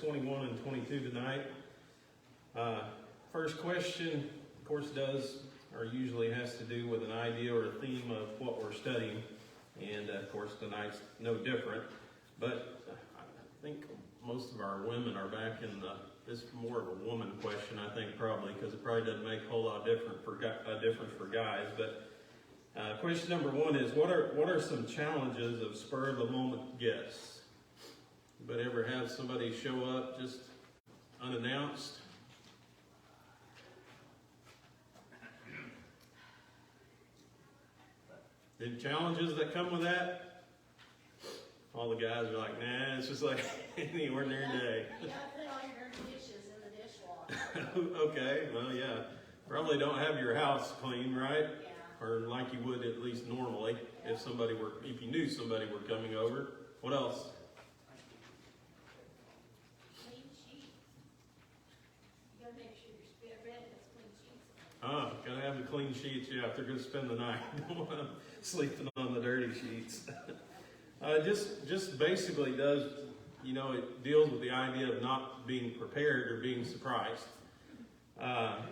21 and 22 tonight. First question, of course, usually has to do with an idea or a theme of what we're studying. And of course, tonight's no different. But I think most of our women are back in this is more of a woman question, I think, probably, because it probably doesn't make a whole lot difference for guys. But question number one is, what are some challenges of spur of the moment guests? Anybody ever have somebody show up just unannounced? The challenges that come with that? All the guys are like, nah, it's just like any ordinary day. You gotta put all your dirty dishes in the dishwasher. Okay, well, yeah. Probably don't have your house clean, right? Yeah. Or like you would at least normally if you knew somebody were coming over. What else? Clean sheets. You gotta make sure your bed has clean sheets. Gotta have the clean sheets, yeah, if they're gonna spend the night. Don't want them sleeping on the dirty sheets. Just basically does, it deals with the idea of not being prepared or being surprised. Of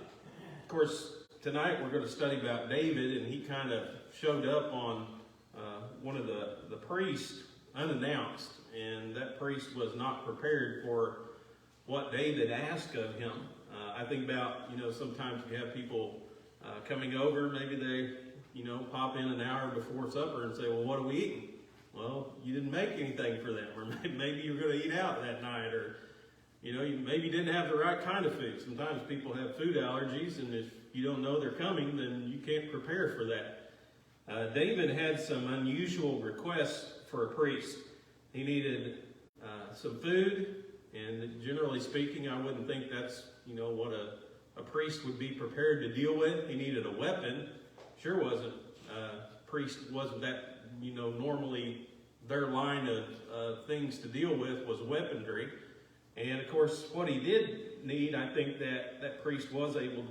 course, tonight we're going to study about David, and he kind of showed up on one of the priests unannounced, and that priest was not prepared for what David asked of him. I think about, sometimes you have people coming over, maybe they, pop in an hour before supper and say, well, what are we eating? Well, you didn't make anything for them, or maybe you're going to eat out that night, or, you maybe didn't have the right kind of food. Sometimes people have food allergies, and if you don't know they're coming, then you can't prepare for that. David had some unusual requests for a priest. He needed some food, and generally speaking, I wouldn't think that's, what a priest would be prepared to deal with. He needed a weapon. Sure wasn't. Priest wasn't that, normally their line of things to deal with was weaponry. And of course, what he did need, I think that priest was able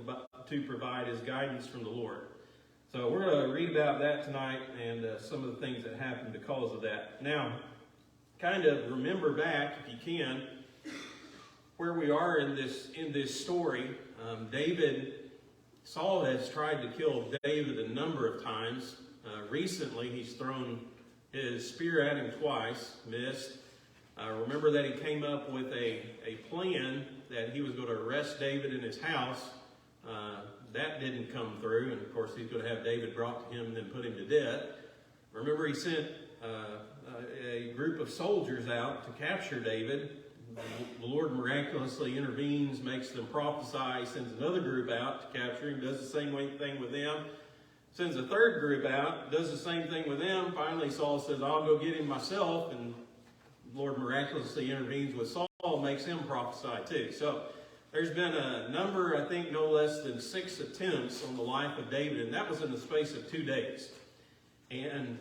to provide his guidance from the Lord. So we're going to read about that tonight and some of the things that happened because of that. Now, kind of remember back, if you can, where we are in this story. Saul has tried to kill David a number of times. Recently, he's thrown his spear at him twice, missed. Remember that he came up with a plan that he was going to arrest David in his house. That didn't come through, and of course he's going to have David brought to him and then put him to death. Remember, he sent a group of soldiers out to capture David. The Lord miraculously intervenes, makes them prophesy, sends another group out to capture him, does the same thing with them. Sends a third group out, does the same thing with them. Finally, Saul says, I'll go get him myself. And the Lord miraculously intervenes with Saul, makes him prophesy too. So there's been a number, I think no less than 6 attempts on the life of David, and that was in the space of 2 days. And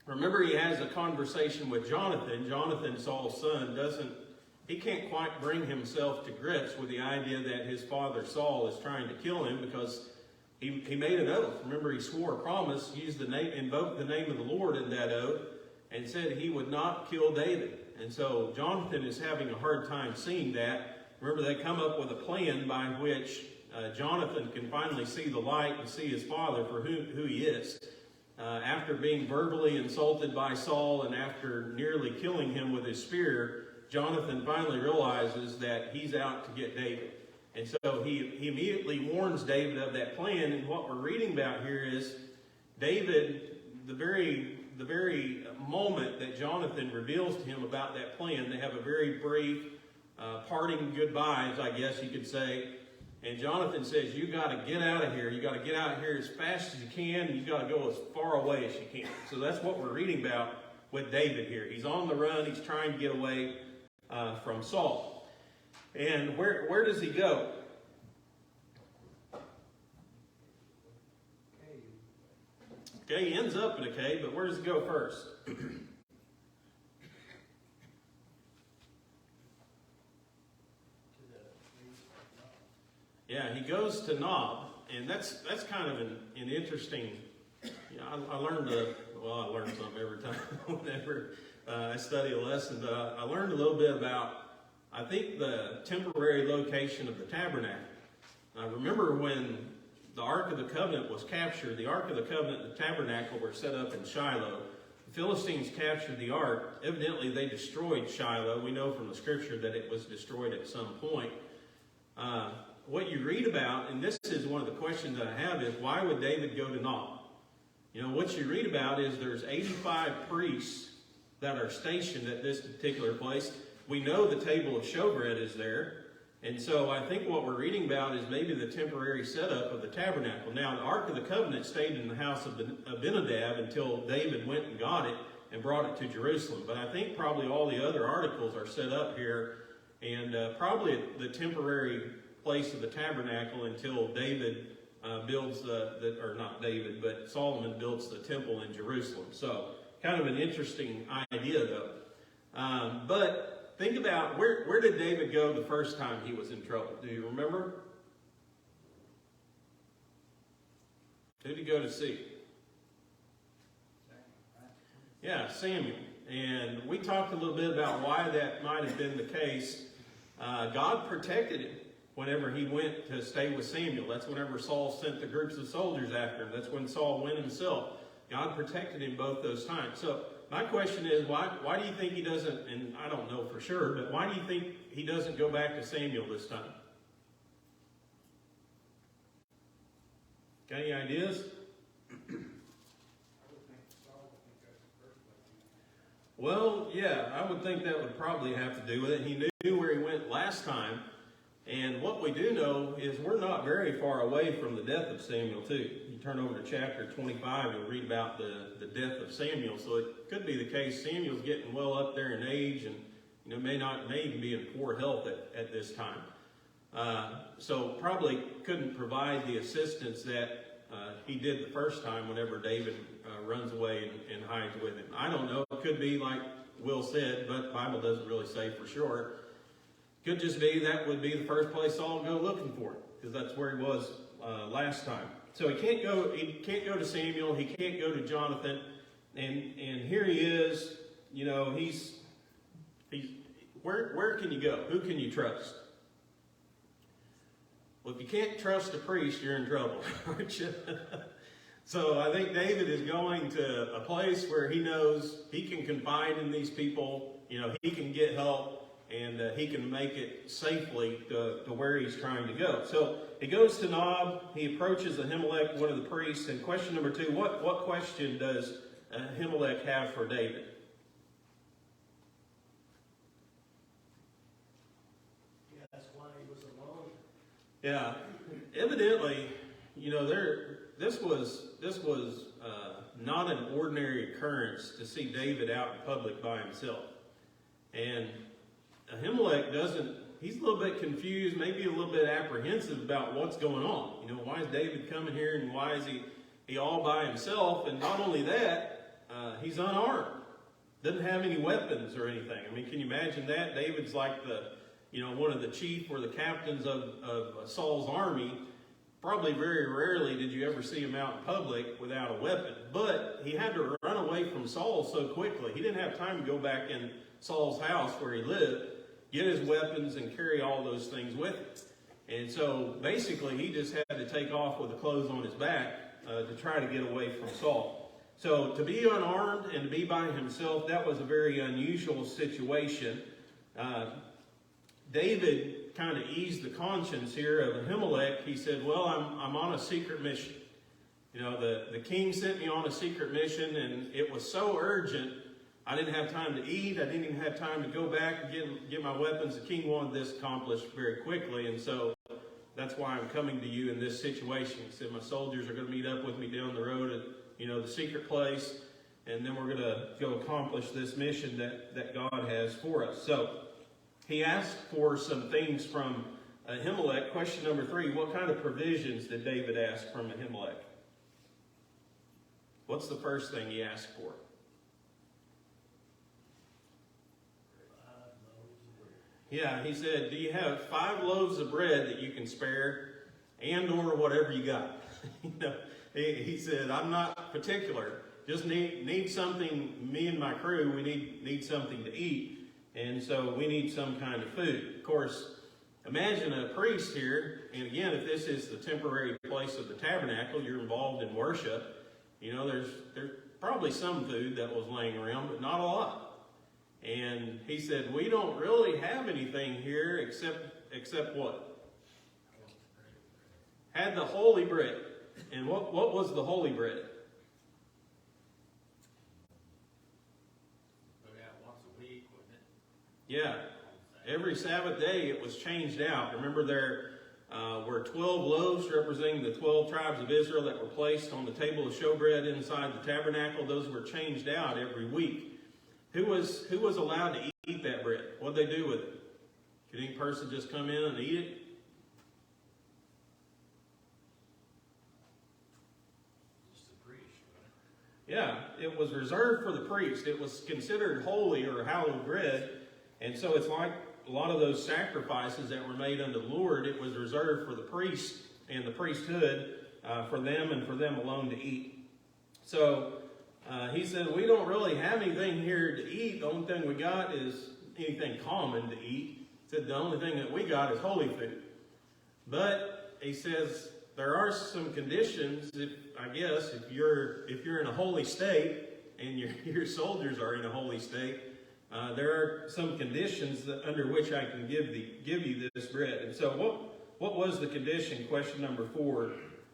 remember, he has a conversation with Jonathan. Jonathan, Saul's son, he can't quite bring himself to grips with the idea that his father Saul is trying to kill him, because he made an oath. Remember, he swore a promise, invoked the name of the Lord in that oath, and said he would not kill David. And so Jonathan is having a hard time seeing that. Remember, they come up with a plan by which Jonathan can finally see the light and see his father for who he is. After being verbally insulted by Saul and after nearly killing him with his spear, Jonathan finally realizes that he's out to get David. And so he immediately warns David of that plan. And what we're reading about here is David, the very moment that Jonathan reveals to him about that plan, they have a very brief parting goodbyes, I guess you could say. And Jonathan says, you got to get out of here. You got to get out of here as fast as you can. You got to go as far away as you can. So that's what we're reading about with David here. He's on the run. He's trying to get away from Saul. And where does he go? Okay, he ends up in a cave, but where does he go first? Yeah, he goes to Nob, and that's kind of an interesting. I learned something every time whenever I study a lesson, but I learned a little bit about I think the temporary location of the tabernacle. Remember when the Ark of the Covenant was captured, the Ark of the Covenant and the tabernacle were set up in Shiloh. The Philistines captured the Ark. Evidently, they destroyed Shiloh. We know from the scripture that it was destroyed at some point. What you read about, and this is one of the questions that I have, is why would David go to Nob? You know, what you read about is there's 85 priests that are stationed at this particular place. We know the table of showbread is there. And so I think what we're reading about is maybe the temporary setup of the tabernacle. Now, the Ark of the Covenant stayed in the house of Abinadab until David went and got it and brought it to Jerusalem. But I think probably all the other articles are set up here, and probably the temporary place of the tabernacle until David builds or not David, but Solomon builds the temple in Jerusalem. So kind of an interesting idea, though. But think about where did David go the first time he was in trouble? Do you remember? Who did he go to see? Yeah, Samuel. And we talked a little bit about why that might have been the case. God protected him whenever he went to stay with Samuel. That's whenever Saul sent the groups of soldiers after him. That's when Saul went himself. God protected him both those times. So my question is, why do you think he doesn't, and I don't know for sure, but why do you think he doesn't go back to Samuel this time? Got any ideas? Well, yeah, I would think that would probably have to do with it. He knew where he went last time. And what we do know is we're not very far away from the death of Samuel too. You turn over to chapter 25, you'll read about the death of Samuel. So it could be the case Samuel's getting well up there in age, and may even be in poor health at this time. So probably couldn't provide the assistance that he did the first time whenever David runs away and hides with him. I don't know. It could be like Will said, but the Bible doesn't really say for sure. Could just be that would be the first place Saul would go looking for it, because that's where he was last time. So he can't go to Samuel, he can't go to Jonathan, and here he is. He's where can you go? Who can you trust? Well, if you can't trust a priest, you're in trouble, aren't you? So I think David is going to a place where he knows he can confide in these people. He can get help. And he can make it safely to where he's trying to go. So he goes to Nob. He approaches Ahimelech, one of the priests. And question number 2, what question does Ahimelech have for David? He asked why he was alone. Yeah, evidently, this was not an ordinary occurrence to see David out in public by himself. And Ahimelech he's a little bit confused, maybe a little bit apprehensive about what's going on. Why is David coming here, and why is he all by himself? And not only that, he's unarmed. Doesn't have any weapons or anything. I mean, can you imagine that? David's like one of the chief or the captains of Saul's army. Probably very rarely did you ever see him out in public without a weapon. But he had to run away from Saul so quickly. He didn't have time to go back in Saul's house where he lived, get his weapons, and carry all those things with him. And so basically he just had to take off with the clothes on his back to try to get away from Saul. So to be unarmed and to be by himself, that was a very unusual situation. David kind of eased the conscience here of Ahimelech. He said, well, I'm on a secret mission. The king sent me on a secret mission, and it was so urgent, I didn't have time to eat. I didn't even have time to go back and get my weapons. The king wanted this accomplished very quickly, and so that's why I'm coming to you in this situation. He said, my soldiers are going to meet up with me down the road at the secret place, and then we're going to go accomplish this mission that God has for us. So he asked for some things from Ahimelech. Question number 3, what kind of provisions did David ask from Ahimelech? What's the first thing he asked for? Yeah, he said, do you have 5 loaves of bread that you can spare, and or whatever you got? He said, I'm not particular. Just need something, me and my crew, we need something to eat. And so we need some kind of food. Of course, imagine a priest here, and again, if this is the temporary place of the tabernacle, you're involved in worship. You know, there's probably some food that was laying around, but not a lot. And he said, we don't really have anything here except what? Had the holy bread. And what was the holy bread? Once a week, wasn't it? Yeah. Every Sabbath day it was changed out. Remember there were 12 loaves representing the 12 tribes of Israel that were placed on the table of showbread inside the tabernacle. Those were changed out every week. Who was allowed to eat that bread? What did they do with it? Could any person just come in and eat it? Just the priest, right? Yeah, it was reserved for the priest. It was considered holy or hallowed bread. And so it's like a lot of those sacrifices that were made unto the Lord, it was reserved for the priest and the priesthood, for them and for them alone to eat. So he said, we don't really have anything here to eat. The only thing we got is anything common to eat. He said, the only thing that we got is holy food. But he says, there are some conditions, if you're in a holy state and your soldiers are in a holy state, there are some conditions under which I can give you this bread. And so what was the condition, question number 4,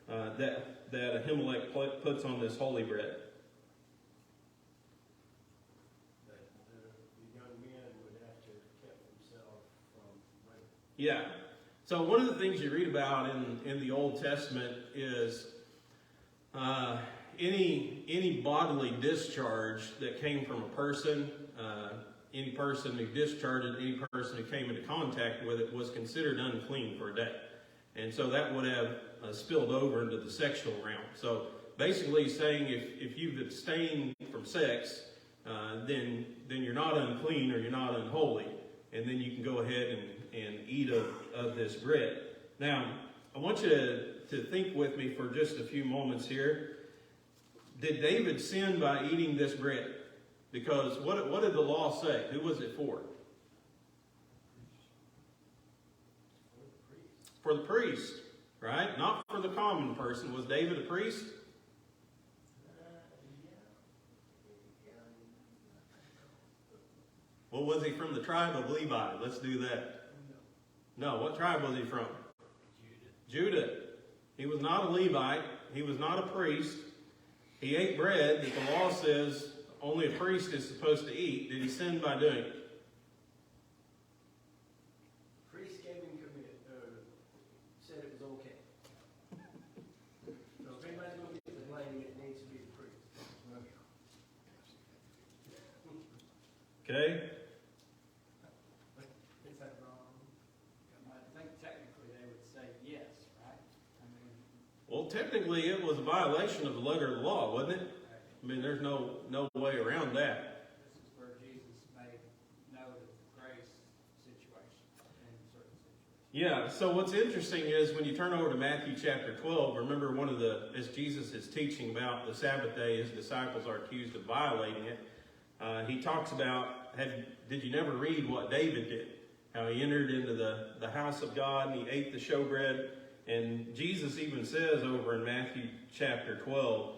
that Ahimelech puts on this holy bread? That the young men would have to keep themselves from rape. Yeah. So one of the things you read about in the Old Testament is any bodily discharge that came from a person, any person who discharged it, any person who came into contact with it was considered unclean for a day. And so that would have spilled over into the sexual realm. So basically saying if you've abstained from sex, then you're not unclean or you're not unholy. And then you can go ahead and eat of this bread. Now, I want you to think with me for just a few moments here. Did David sin by eating this bread? Because what did the law say? Who was it for? For the priest, right? Not for the common person. Was David a priest? Well, was he from the tribe of Levi? Let's do that. No, what tribe was he from? Judah. He was not a Levite. He was not a priest. He ate bread that the law says only a priest is supposed to eat. Did he sin by doing it? Priest gave him said it was okay. So if anybody's going to get the blame, it needs to be the priest. Okay. Is that wrong? I think technically they would say yes, right? I mean, Well, technically it was a violation of the letter of the law, wasn't it? I mean, there's no way around that. this is where Jesus made note of the grace situation in certain situations. Yeah, so what's interesting is when you turn over to Matthew chapter 12, remember as Jesus is teaching about the Sabbath day, his disciples are accused of violating it. He talks about, did you never read what David did? How he entered into the house of God and he ate the showbread. And Jesus even says over in Matthew chapter 12,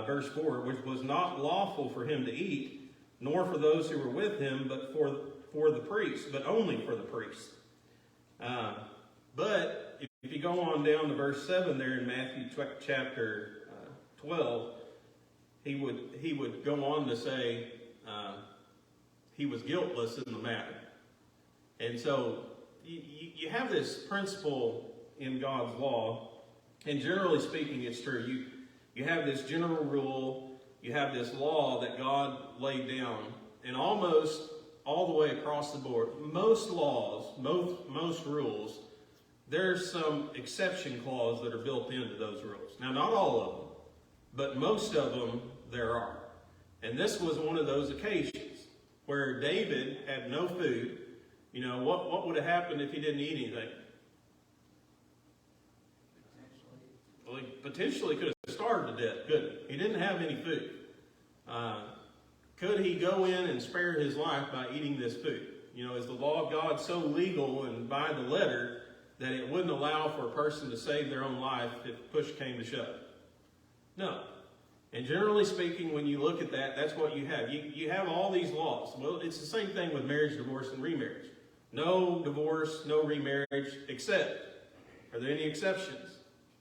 verse 4, which was not lawful for him to eat, nor for those who were with him, but for the priest, but only for the priest. But if you go on down to verse 7 there in Matthew chapter 12, he would go on to say he was guiltless in the matter. And so you have this principle in God's law, and generally speaking it's true. You have this general rule, you have this law that God laid down, and almost all the way across the board, most laws, most rules, there's some exception clause that are built into those rules. Now, not all of them, but most of them there are. And this was one of those occasions where David had no food. You know, what would have happened if he didn't eat anything? Well, he potentially could have starved to death, couldn't he? He didn't have any food. Could he go in and spare his life by eating this food? You know, is the law of God so legal and by the letter that it wouldn't allow for a person to save their own life if push came to shove? No. And generally speaking, when you look at that, that's what you have. You have all these laws. Well, it's the same thing with marriage, divorce, and remarriage. No divorce, no remarriage, except, are there any exceptions?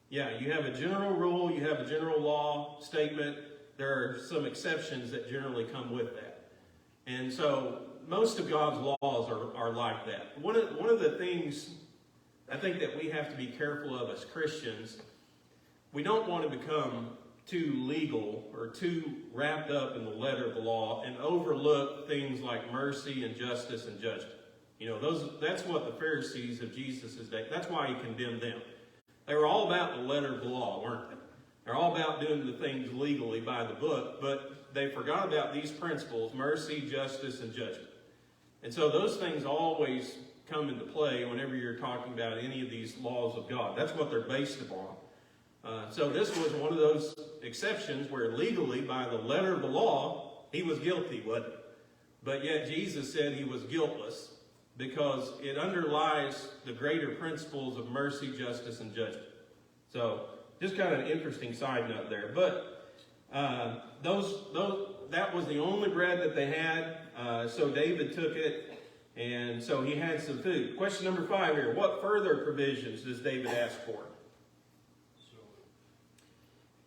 Yeah, you have a general rule, you have a general law statement. There are some exceptions that generally come with that. And so most of God's laws are like that. One of the things I think that we have to be careful of as Christians, we don't want to become too legal or too wrapped up in the letter of the law and overlook things like mercy and justice and judgment. You know, that's what the Pharisees of Jesus' day, that's why he condemned them. They were all about the letter of the law, weren't they? They're all about doing the things legally by the book, but they forgot about these principles, mercy, justice, and judgment. And so those things always come into play whenever you're talking about any of these laws of God. That's what they're based upon. So this was one of those exceptions where legally, by the letter of the law, he was guilty, wasn't he? But yet Jesus said he was guiltless because it underlies the greater principles of mercy, justice, and judgment. So just kind of an interesting side note there. But that was the only bread that they had. So David took it, and so he had some food. Question number 5 here. What further provisions does David ask for?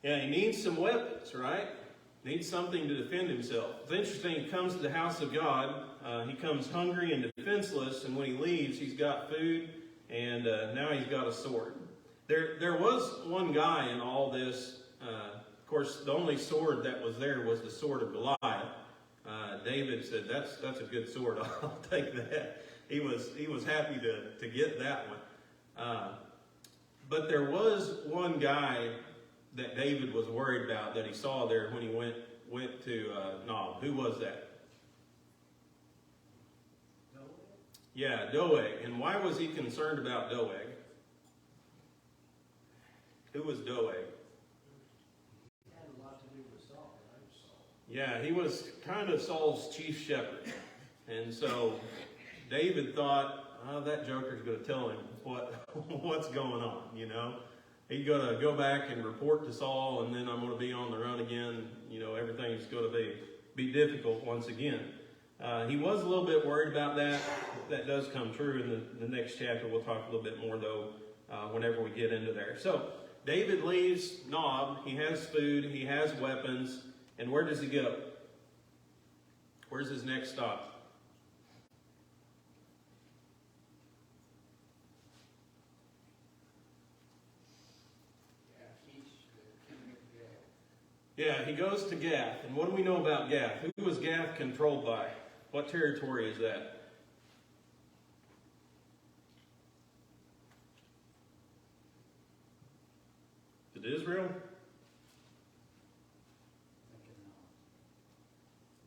Yeah, he needs some weapons, right? Needs something to defend himself. It's interesting, he comes to the house of God. He comes hungry and defenseless, and when he leaves, he's got food, and now he's got a sword. There was one guy in all this. Of course, the only sword that was there was the sword of Goliath. David said, that's a good sword. I'll take that. He was happy to get that one. But there was one guy that David was worried about that he saw there when he went to Nob. Who was that? Doeg? Yeah, Doeg. And why was he concerned about Doeg? Who was Doeg? It had a lot to do with Saul, right? Saul. Yeah, he was kind of Saul's chief shepherd. And so David thought, oh, that joker's going to tell him what's going on, you know. He's going to go back and report to Saul, and then I'm going to be on the run again. You know, everything's going to be difficult once again. He was a little bit worried about that. That does come true in the next chapter. We'll talk a little bit more, though, whenever we get into there. So David leaves Nob. He has food. He has weapons. And where does he go? Where's his next stop? Yeah, he goes to Gath. And what do we know about Gath? Who was Gath controlled by? What territory is that? Is it Israel?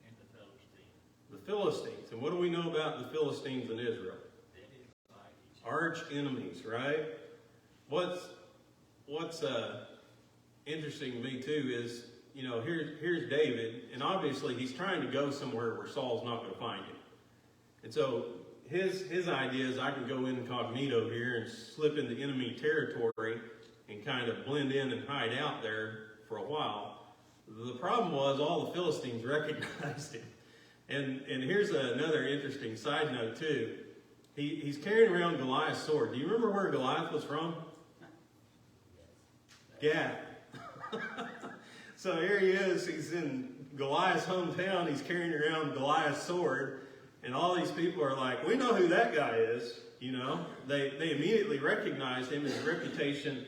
And the Philistines. The Philistines. And what do we know about the Philistines in Israel? They didn't like each Arch enemies, right? What's interesting to me too is, you know, here's David, and obviously he's trying to go somewhere where Saul's not going to find him. And so his idea is I can go incognito here and slip into enemy territory and kind of blend in and hide out there for a while. The problem was all the Philistines recognized him. And here's another interesting side note too. He's carrying around Goliath's sword. Do you remember where Goliath was from? Gath. So here he is. He's in Goliath's hometown. He's carrying around Goliath's sword. And all these people are like, we know who that guy is. You know, they immediately recognized him. His reputation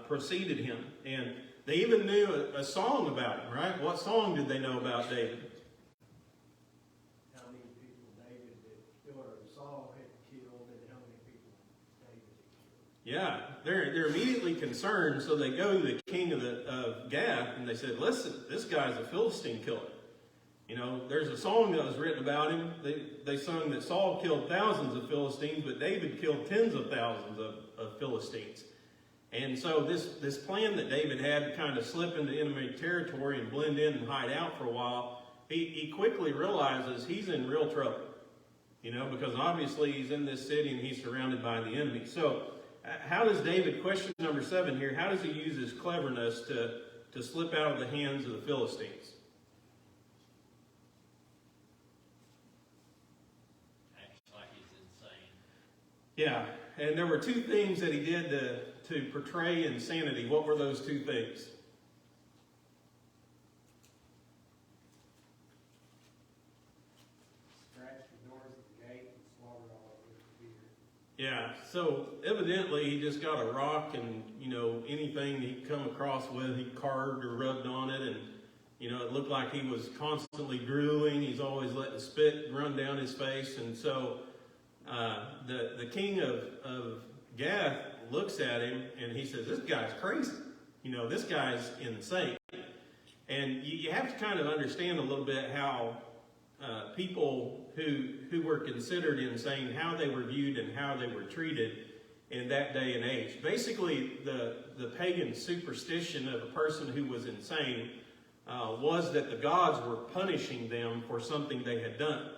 preceded him. And they even knew a song about him, right? What song did they know about David? How many people David or Saul had killed, and how many people David had killed. Yeah, they're immediately concerned, so they go to the king of Gath, and they said, listen, this guy's a Philistine killer. You know, there's a song that was written about him. They sung that Saul killed thousands of Philistines, but David killed tens of thousands of Philistines. And so this plan that David had to kind of slip into enemy territory and blend in and hide out for a while, he quickly realizes he's in real trouble. You know, because obviously he's in this city and he's surrounded by the enemy. So how does David, question number 7 here, how does he use his cleverness to slip out of the hands of the Philistines? Acts like he's insane. Yeah, and there were 2 things that he did to portray insanity. What were those 2 things? Scratch the doors of the gate and slaughter all of the deer. Yeah, so evidently he just got a rock and, you know, anything he'd come across with, he carved or rubbed on it, and, you know, it looked like he was constantly drooling. He's always letting spit run down his face. And so the king of Gath looks at him and he says, this guy's crazy. You know, this guy's insane. And you have to kind of understand a little bit how people who were considered insane, how they were viewed and how they were treated in that day and age. Basically, the pagan superstition of a person who was insane was that the gods were punishing them for something they had done.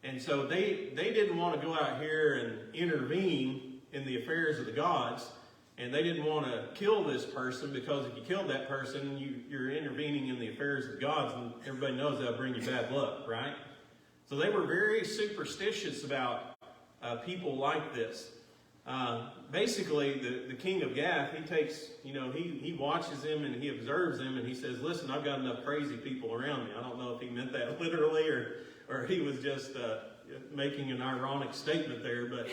And so they didn't want to go out here and intervene in the affairs of the gods, and they didn't want to kill this person, because if you killed that person, you're intervening in the affairs of the gods, and everybody knows that'll bring you bad luck, right? So they were very superstitious about people like this. Basically, the king of Gath, he takes, you know, he watches him and he observes him, and he says, listen, I've got enough crazy people around me. I don't know if he meant that literally or he was just making an ironic statement there, but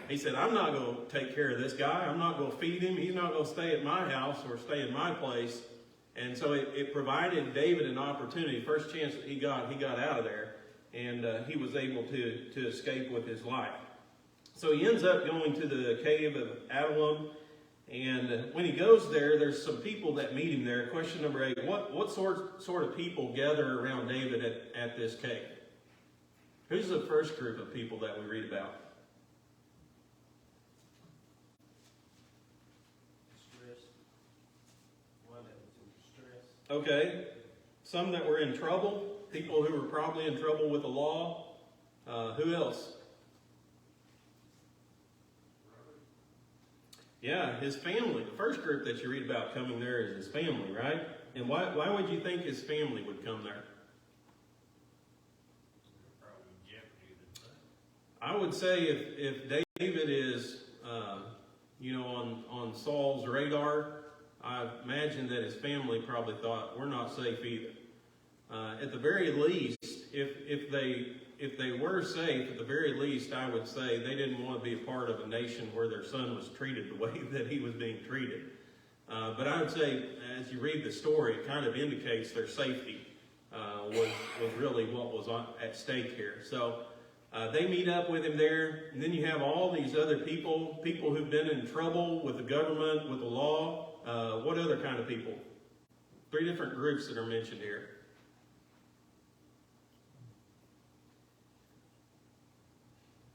he said, I'm not going to take care of this guy. I'm not going to feed him. He's not going to stay at my house or stay in my place. And so it provided David an opportunity. First chance that he got out of there, and he was able to escape with his life. So he ends up going to the cave of Adullam, and when he goes there, there's some people that meet him there. Question number 8, what sort of people gather around David at this cave? Who's the first group of people that we read about? Stress. One that was in distress. Okay, some that were in trouble, people who were probably in trouble with the law. Who else? Yeah, his family. The first group that you read about coming there is his family, right? And why would you think his family would come there? Probably in jeopardy of his life. I would say if David is, you know, on Saul's radar, I imagine that his family probably thought, we're not safe either. At the very least, if they were safe, at the very least, I would say they didn't want to be a part of a nation where their son was treated the way that he was being treated. But I would say, as you read the story, it kind of indicates their safety was really what was at stake here. So they meet up with him there, and then you have all these other people who've been in trouble with the government, with the law. What other kind of people? 3 different groups that are mentioned here.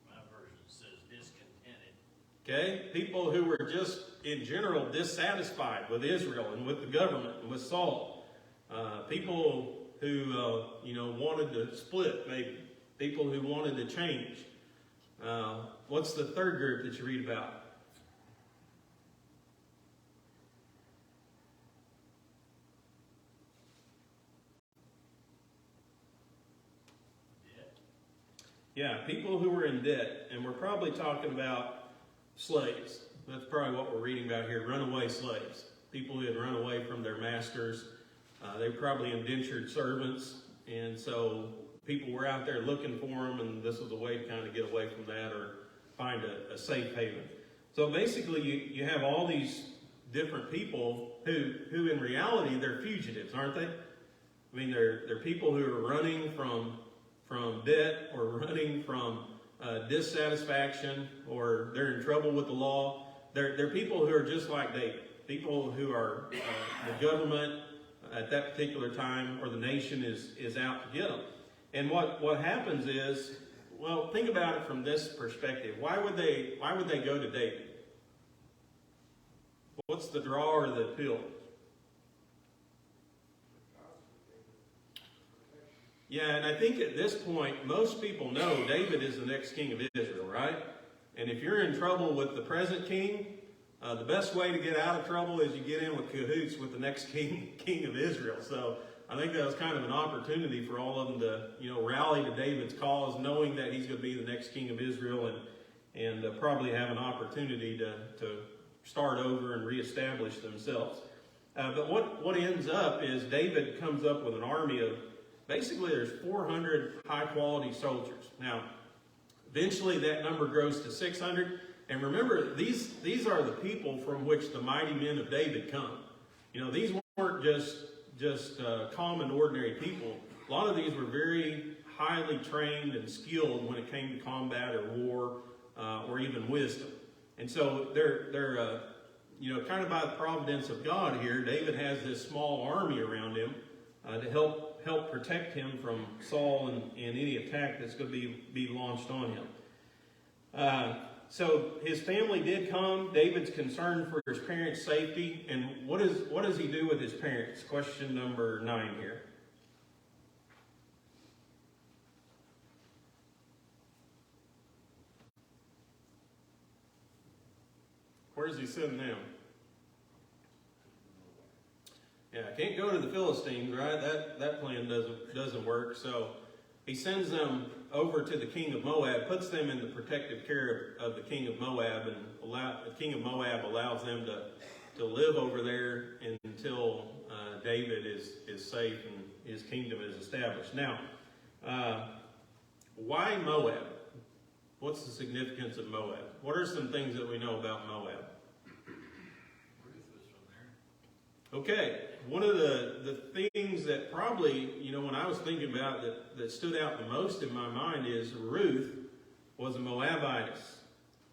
My version says discontented. Okay? People who were just, in general, dissatisfied with Israel and with the government and with Saul. People who, you know, wanted to split, maybe. People who wanted to change. What's the third group that you read about? Debt. Yeah, people who were in debt. And we're probably talking about slaves. That's probably what we're reading about here, runaway slaves. People who had run away from their masters. They were probably indentured servants. And so people were out there looking for them, and this was a way to kind of get away from that or find a safe haven. So basically, you have all these different people who in reality, they're fugitives, aren't they? I mean, they're people who are running from debt or running from dissatisfaction, or they're in trouble with the law. They're people who are just like David. People who are the government at that particular time, or the nation is out to get them. And what happens is, well, think about it from this perspective. Why would they go to David? What's the draw or the appeal? Yeah, and I think at this point, most people know David is the next king of Israel, right? And if you're in trouble with the present king, the best way to get out of trouble is you get in with cahoots with the next king of Israel. So I think that was kind of an opportunity for all of them to, rally to David's cause, knowing that he's going to be the next king of Israel, and probably have an opportunity to start over and reestablish themselves. But what ends up is David comes up with an army of, basically there's 400 high-quality soldiers. Now, eventually that number grows to 600. And remember, these are the people from which the mighty men of David come. These weren't just common, ordinary people. A lot of these were very highly trained and skilled when it came to combat or war or even wisdom. And so they're kind of by the providence of God here, David has this small army around him to help protect him from Saul and any attack that's going to be launched on him. So his family did come. David's concerned for his parents' safety. And what does he do with his parents? Question number 9 here. Where does he send them? Yeah, can't go to the Philistines, right? That plan doesn't work. So he sends them over to the king of Moab, puts them in the protective care of the king of Moab, and the king of Moab allows them to live over there until David is safe and his kingdom is established. Now, why Moab? What's the significance of Moab? What are some things that we know about Moab? Ruth was from there. Okay, one of the things that probably, when I was thinking about that stood out the most in my mind is Ruth was a Moabitess.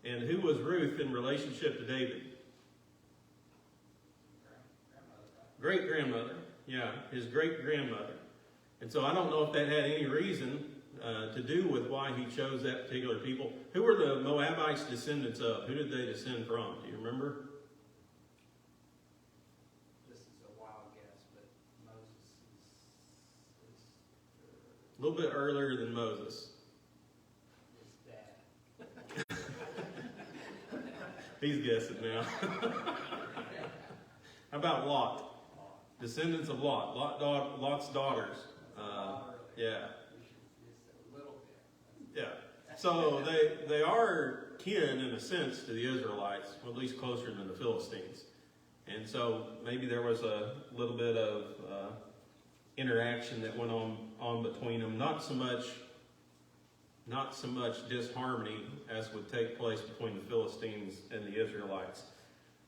And who was Ruth in relationship to David? Great-grandmother. Yeah, his great-grandmother. And so I don't know if that had any reason to do with why he chose that particular people. Who were the Moabites descendants of? Who did they descend from? Do you remember? This is a wild guess, but Moses is A little bit earlier than Moses. his dad. He's guessing now. How about Lot? Descendants of Lot. Lot's daughters. Yeah. Just a little bit. Yeah. So they are kin in a sense to the Israelites, well, at least closer than the Philistines. And so maybe there was a little bit of interaction that went on between them. Not so much disharmony as would take place between the Philistines and the Israelites.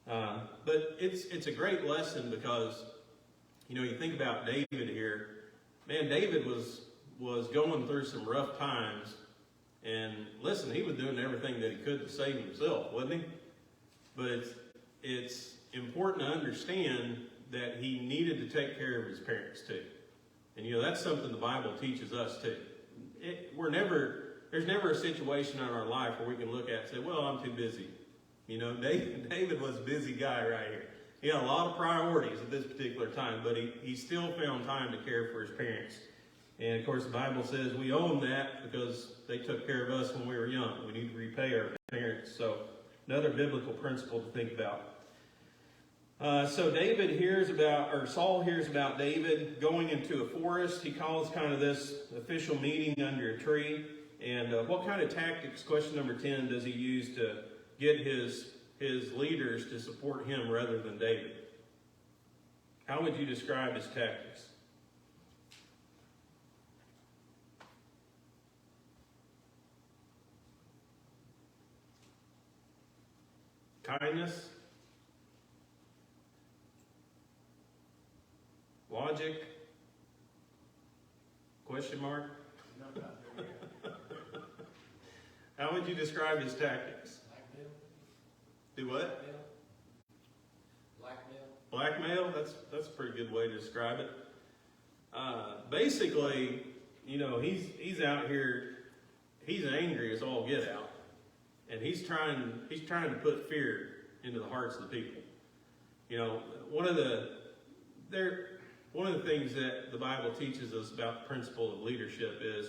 But it's a great lesson because, you think about David here. Man, David was going through some rough times. And listen, he was doing everything that he could to save himself, wasn't he? But it's important to understand that he needed to take care of his parents too. And that's something the Bible teaches us too. There's never a situation in our life where we can look at and say, well, I'm too busy. David was a busy guy right here. He had a lot of priorities at this particular time, but he still found time to care for his parents. And of course, the Bible says we owe them that because they took care of us when we were young. We need to repay our parents. So another biblical principle to think about. So Saul hears about David going into a forest. He calls kind of this official meeting under a tree. And what kind of tactics, question number 10, does he use to get his leaders to support him rather than David? How would you describe his tactics? Kindness? Logic? Question mark? No, not there yet. How would you describe his tactics? Blackmail? Do what? Blackmail? Blackmail? That's a pretty good way to describe it. Basically, he's out here, he's angry as all get out. And he's trying to put fear into the hearts of the people. One one of the things that the Bible teaches us about the principle of leadership is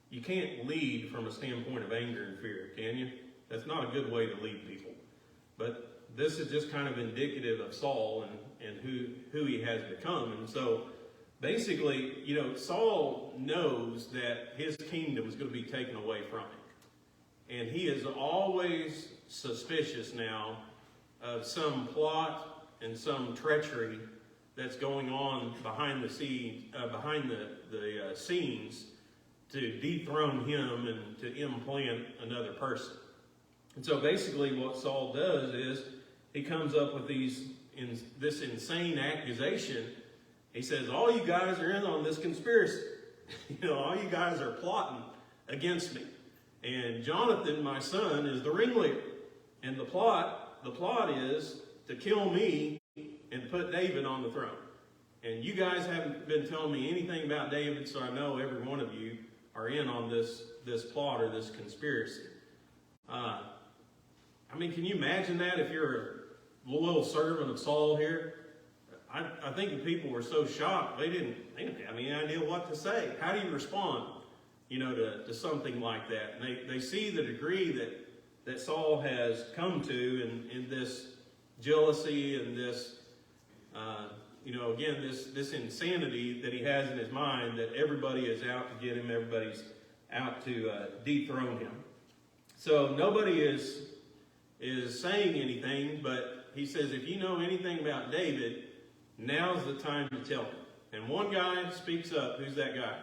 you can't lead from a standpoint of anger and fear, can you? That's not a good way to lead people. But this is just kind of indicative of Saul and who he has become. And so basically, Saul knows that his kingdom is going to be taken away from him. And he is always suspicious now of some plot and some treachery that's going on behind the scenes to dethrone him and to implant another person. And so basically what Saul does is he comes up with this insane accusation. He says, all you guys are in on this conspiracy. All you guys are plotting against me. And Jonathan, my son, is the ringleader. And the plot is to kill me and put David on the throne. And you guys haven't been telling me anything about David, so I know every one of you are in on this plot or this conspiracy. Can you imagine that if you're a little servant of Saul here? I think the people were so shocked, they didn't have any idea what to say. How do you respond, to something like that? And they see the degree that Saul has come to in this jealousy and this, this insanity that he has in his mind, that everybody is out to get him, everybody's out to dethrone him. So nobody is saying anything, but he says, if you know anything about David, now's the time to tell him. And one guy speaks up. Who's that guy?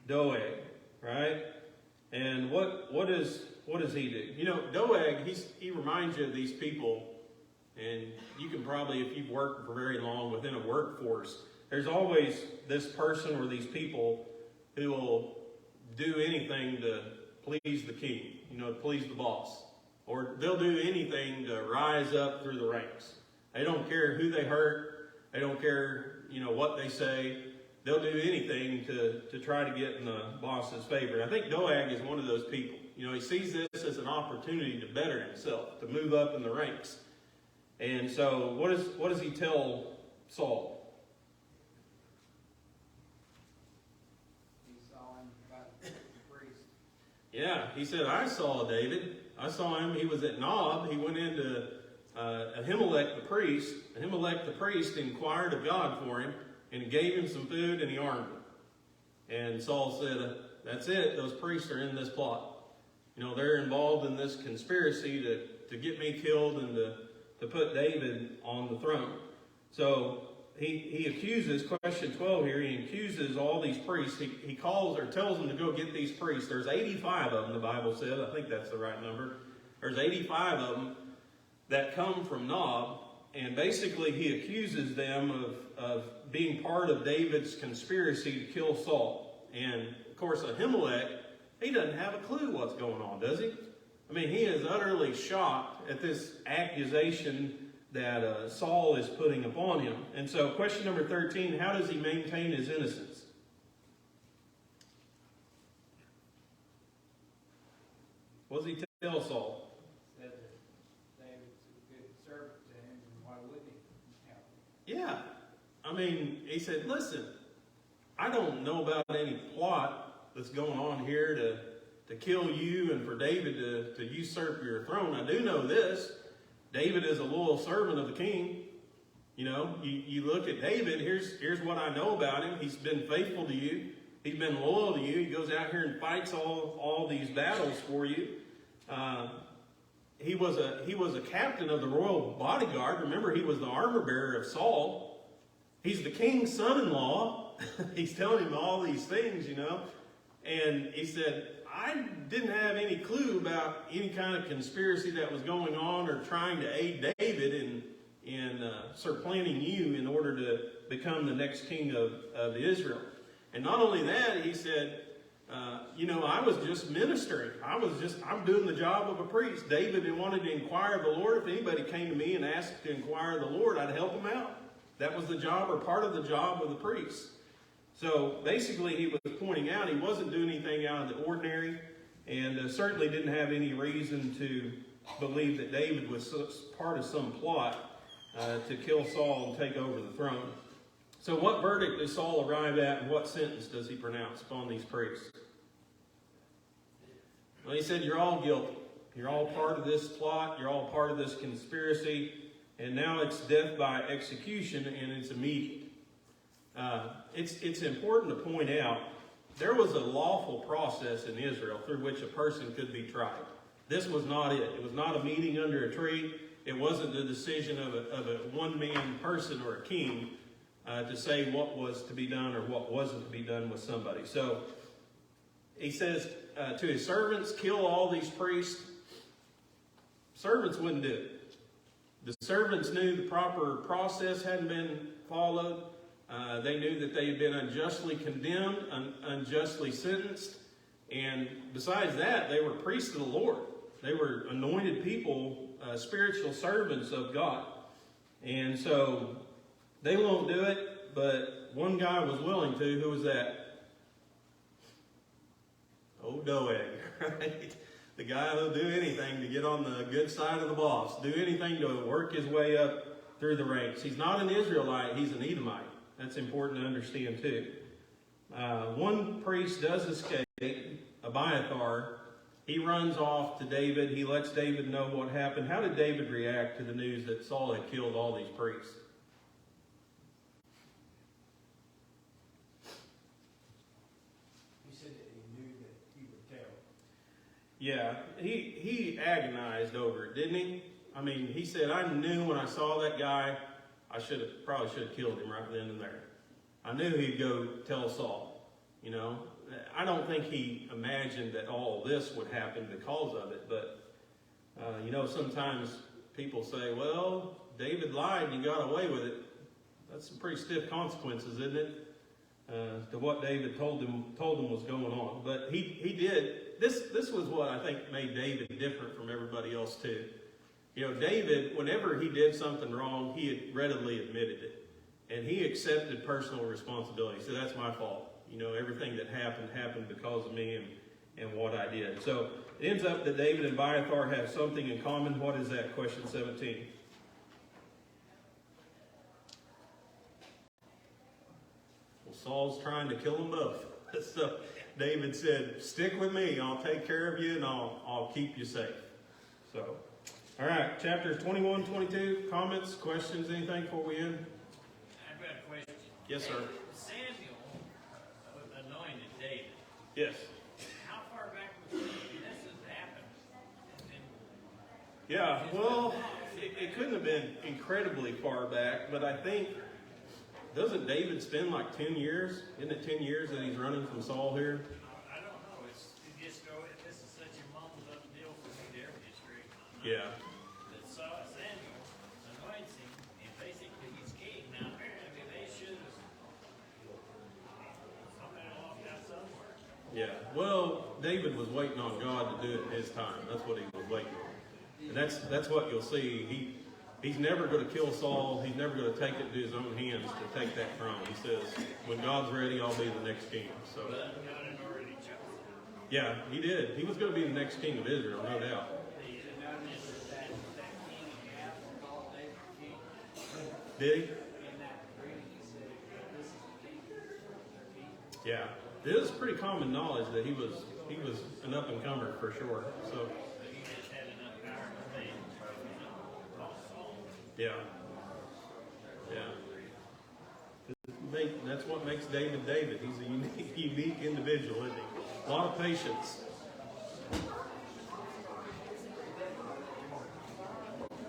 Doeg, right? And what does he do? Doeg, he reminds you of these people, and you can probably, if you've worked for very long within a workforce, there's always this person or these people who will do anything to please the king, to please the boss. Or they'll do anything to rise up through the ranks. They don't care who they hurt. They don't care, what they say. They'll do anything to try to get in the boss's favor. And I think Doeg is one of those people. He sees this as an opportunity to better himself, to move up in the ranks. And so what does he tell Saul? He saw him about the priest. Yeah, he said, I saw David. I saw him. He was at Nob. He went into Ahimelech the priest. Ahimelech the priest inquired of God for him, and he gave him some food, and he armed him. And Saul said, that's it. Those priests are in this plot. They're involved in this conspiracy to get me killed and to put David on the throne. So he accuses, question 12 here, he accuses all these priests. He calls or tells them to go get these priests. There's 85 of them, the Bible said. I think that's the right number. There's 85 of them that come from Nob, and basically he accuses them of being part of David's conspiracy to kill Saul. And of course Ahimelech, he doesn't have a clue what's going on, does he? He is utterly shocked at this accusation that Saul is putting upon him. And so question number 13, how does he maintain his innocence? What does he tell Saul? Said that David's a good servant to him, and why wouldn't he help him? Yeah. He said, listen, I don't know about any plot that's going on here to kill you and for David to usurp your throne. I do know this. David is a loyal servant of the king. You look at David, here's what I know about him. He's been faithful to you. He's been loyal to you. He goes out here and fights all these battles for you. He was a captain of the royal bodyguard. Remember, he was the armor bearer of Saul. He's the king's son-in-law. He's telling him all these things, And he said, I didn't have any clue about any kind of conspiracy that was going on or trying to aid David in supplanting you in order to become the next king of Israel. And not only that, he said, I was just ministering. I'm doing the job of a priest. David wanted to inquire of the Lord. If anybody came to me and asked to inquire of the Lord, I'd help him out. That was the job or part of the job of the priest. So basically he was pointing out he wasn't doing anything out of the ordinary, and certainly didn't have any reason to believe that David was part of some plot to kill Saul and take over the throne. So what verdict does Saul arrive at, and what sentence does he pronounce upon these priests? Well, he said, you're all guilty. You're all part of this plot. You're all part of this conspiracy. And now it's death by execution, and it's immediate. It's important to point out, there was a lawful process in Israel through which a person could be tried. This was not it. It was not a meeting under a tree. It wasn't the decision of a one-man person or a king to say what was to be done or what wasn't to be done with somebody. So he says to his servants, kill all these priests. Servants wouldn't do it. The servants knew the proper process hadn't been followed. They knew that they had been unjustly condemned, unjustly sentenced. And besides that, they were priests of the Lord. They were anointed people, spiritual servants of God. And so they won't do it, but one guy was willing to. Who was that? Old Doeg, right? The guy who'll do anything to get on the good side of the boss. Do anything to work his way up through the ranks. He's not an Israelite, he's an Edomite. That's important to understand too. One priest does escape, Abiathar. He runs off to David. He lets David know what happened. How did David react to the news that Saul had killed all these priests? He said that he knew that he would tell. Yeah, he agonized over it, didn't he? I mean, he said, I knew when I saw that guy, I probably should have killed him right then and there. I knew he'd go tell Saul, you know. I don't think he imagined that all this would happen because of it, but, you know, sometimes people say, well, David lied and he got away with it. That's some pretty stiff consequences, isn't it? To what David told him was going on. But he did. This was what I think made David different from everybody else too. You know, David, whenever he did something wrong, he had readily admitted it. And he accepted personal responsibility. So that's my fault. You know, everything that happened because of me and what I did. So it ends up that David and Abiathar have something in common. What is that? Question 17. Well, Saul's trying to kill them both. So David said, stick with me. I'll take care of you and I'll keep you safe. So, all right, chapters 21, 22. Comments, questions, anything before we end? I've got a question. Yes, sir. Samuel anointed David. Yes. How far back was this has happened? Yeah, well, it couldn't have been incredibly far back, but I think, doesn't David spend like 10 years? Isn't it 10 years that he's running from Saul here? I don't know. It's just this is such a mumbled up deal for me to ever get straight on. Yeah. That Samuel anoints him, and basically he's king. Now, apparently they should have somebody walked out somewhere. Yeah. Well, David was waiting on God to do it in his time. That's what he was waiting on. And that's what you'll see. He's never going to kill Saul. He's never going to take it into his own hands to take that throne. He says, when God's ready, I'll be the next king. So, But God had already chosen. yeah, he did. He was going to be the next king of Israel, no doubt. That king Ahab called David king. Did he? In that dream, he said, this is the king, their king. Yeah. It is pretty common knowledge that he was an up-and-comer for sure. So, He just had enough power to stay call Saul. yeah. Yeah. That's what makes David David. He's a unique individual, isn't he? A lot of patience.